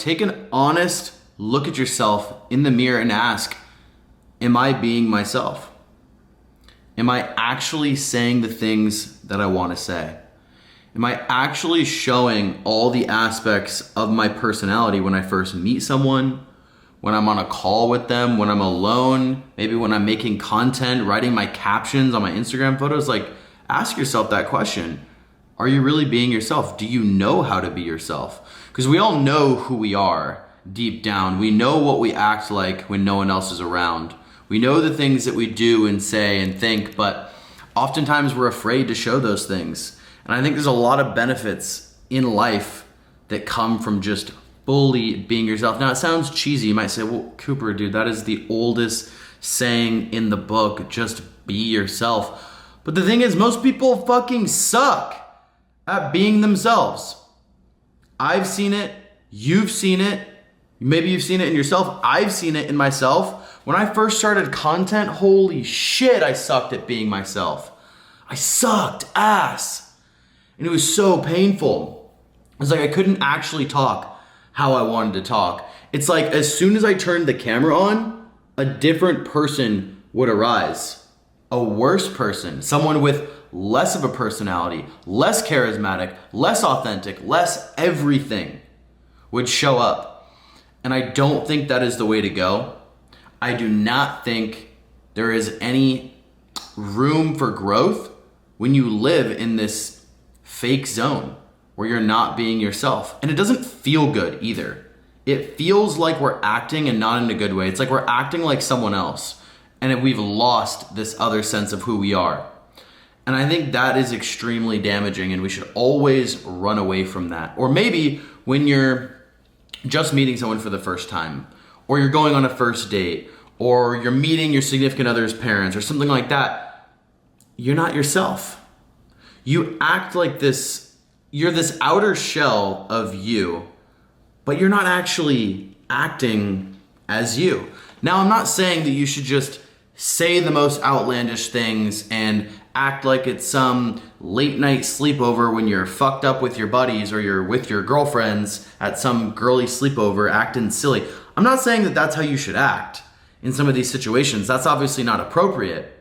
Take an honest look at yourself in the mirror and ask, am I being myself? Am I actually saying the things that I want to say? Am I actually showing all the aspects of my personality when I first meet someone, when I'm on a call with them, when I'm alone, maybe when I'm making content, writing my captions on my Instagram photos? Like, ask yourself that question. Are you really being yourself? Do you know how to be yourself? Because we all know who we are deep down. We know what we act like when no one else is around. We know the things that we do and say and think, but oftentimes we're afraid to show those things. And I think there's a lot of benefits in life that come from just fully being yourself. Now, it sounds cheesy. You might say, well, Cooper, dude, that is the oldest saying in the book. Just be yourself. But the thing is, most people fucking suck at being themselves. I've seen it. You've seen it. Maybe you've seen it in yourself. I've seen it in myself. When I first started content, holy shit, I sucked at being myself. I sucked ass. And it was so painful. It was like I couldn't actually talk how I wanted to talk. It's like as soon as I turned the camera on, a different person would arise. A worse person. Someone with less of a personality, less charismatic, less authentic, less everything would show up. And I don't think that is the way to go. I do not think there is any room for growth when you live in this fake zone where you're not being yourself. And it doesn't feel good either. It feels like we're acting and not in a good way. It's like we're acting like someone else and we've lost this other sense of who we are. And I think that is extremely damaging and we should always run away from that. Or maybe when you're just meeting someone for the first time, or you're going on a first date, or you're meeting your significant other's parents or something like that, you're not yourself. You act like this, you're this outer shell of you, but you're not actually acting as you. Now, I'm not saying that you should just say the most outlandish things and act like it's some late night sleepover when you're fucked up with your buddies or you're with your girlfriends at some girly sleepover acting silly. I'm not saying that that's how you should act in some of these situations. That's obviously not appropriate.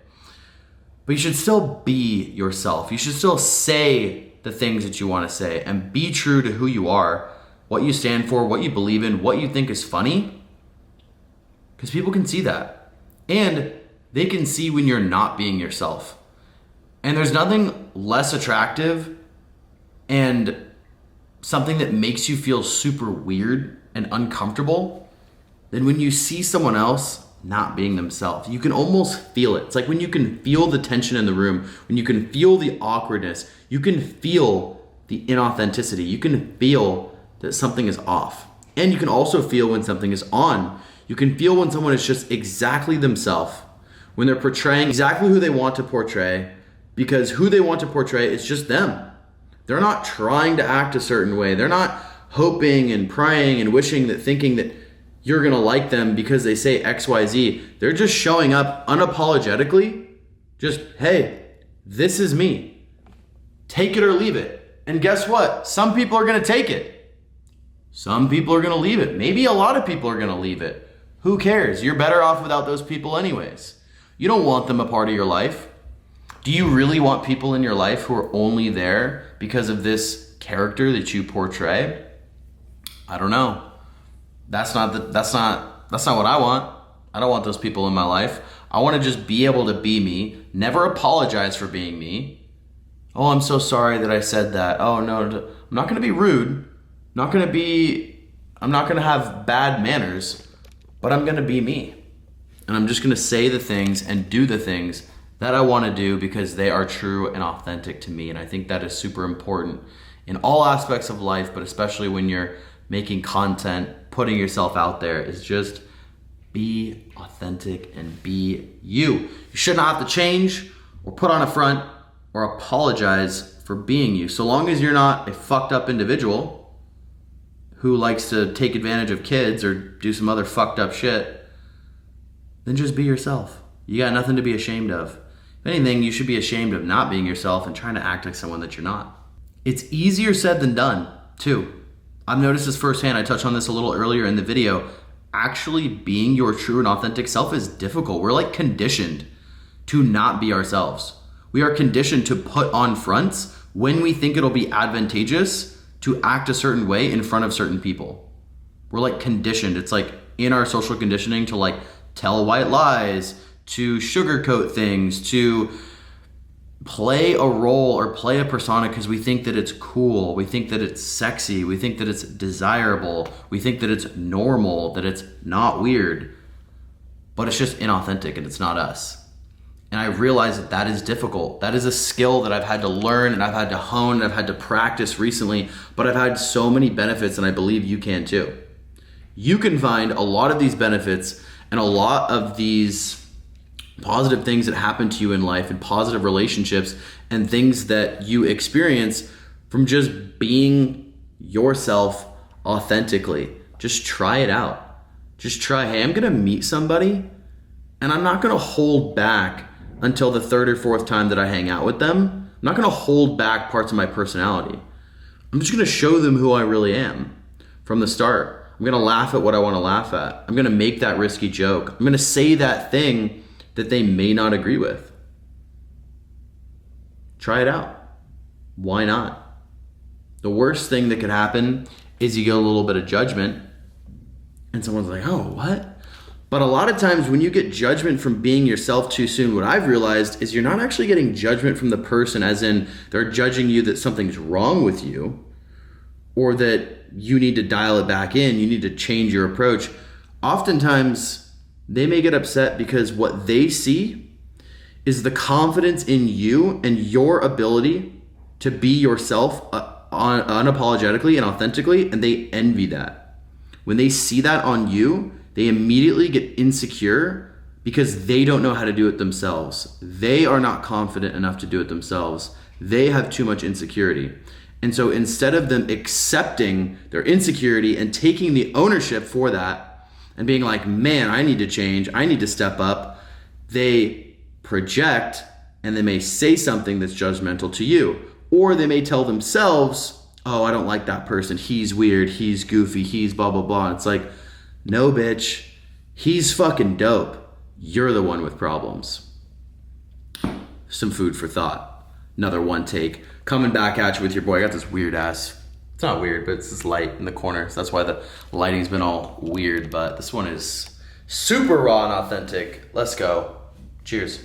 But you should still be yourself. You should still say the things that you want to say and be true to who you are, what you stand for, what you believe in, what you think is funny. Because people can see that. And they can see when you're not being yourself. And there's nothing less attractive and something that makes you feel super weird and uncomfortable than when you see someone else not being themselves. You can almost feel it. It's like when you can feel the tension in the room, when you can feel the awkwardness, you can feel the inauthenticity. You can feel that something is off. And you can also feel when something is on. You can feel when someone is just exactly themselves, when they're portraying exactly who they want to portray, because who they want to portray is just them. They're not trying to act a certain way. They're not hoping and praying and wishing that, thinking that you're gonna like them because they say X, Y, Z. They're just showing up unapologetically. Just, hey, this is me. Take it or leave it. And guess what? Some people are gonna take it. Some people are gonna leave it. Maybe a lot of people are gonna leave it. Who cares? You're better off without those people anyways. You don't want them a part of your life. Do you really want people in your life who are only there because of this character that you portray? I don't know. That's not what I want. I don't want those people in my life. I want to just be able to be me, never apologize for being me. Oh, I'm so sorry that I said that. Oh no, I'm not going to be rude. I'm not going to have bad manners, but I'm going to be me. And I'm just going to say the things and do the things that I want to do because they are true and authentic to me. And I think that is super important in all aspects of life, but especially when you're making content, putting yourself out there, is just be authentic and be you. You should not have to change or put on a front or apologize for being you. So long as you're not a fucked up individual who likes to take advantage of kids or do some other fucked up shit, then just be yourself. You got nothing to be ashamed of. If anything, you should be ashamed of not being yourself and trying to act like someone that you're not. It's easier said than done, too. I've noticed this firsthand. I touched on this a little earlier in the video. Actually being your true and authentic self is difficult. We're like conditioned to not be ourselves. We are conditioned to put on fronts when we think it'll be advantageous to act a certain way in front of certain people. We're like conditioned. It's like in our social conditioning to like tell white lies, to sugarcoat things, to play a role or play a persona because we think that it's cool, we think that it's sexy, we think that it's desirable, we think that it's normal, that it's not weird, but it's just inauthentic and it's not us. And I realize that that is difficult. That is a skill that I've had to learn and I've had to hone and I've had to practice recently, but I've had so many benefits and I believe you can too. You can find a lot of these benefits and a lot of these positive things that happen to you in life and positive relationships and things that you experience from just being yourself authentically. Just try it out. Just try, hey, I'm gonna meet somebody and I'm not gonna hold back until the third or fourth time that I hang out with them. I'm not gonna hold back parts of my personality. I'm just gonna show them who I really am from the start. I'm gonna laugh at what I wanna laugh at. I'm gonna make that risky joke. I'm gonna say that thing that they may not agree with. Try it out. Why not? The worst thing that could happen is you get a little bit of judgment and someone's like, oh, what? But a lot of times when you get judgment from being yourself too soon, what I've realized is you're not actually getting judgment from the person as in they're judging you that something's wrong with you or that you need to dial it back in, you need to change your approach. Oftentimes, they may get upset because what they see is the confidence in you and your ability to be yourself unapologetically and authentically, and they envy that. When they see that on you, they immediately get insecure because they don't know how to do it themselves. They are not confident enough to do it themselves. They have too much insecurity. And so instead of them accepting their insecurity and taking the ownership for that, and being like, man, I need to change, I need to step up, they project and they may say something that's judgmental to you. Or they may tell themselves, oh, I don't like that person, he's weird, he's goofy, he's blah, blah, blah. And it's like, no, bitch, he's fucking dope. You're the one with problems. Some food for thought. Another one take. Coming back at you with your boy. I got this weird ass, it's not weird, but it's this light in the corner. So that's why the lighting's been all weird. But this one is super raw and authentic. Let's go. Cheers.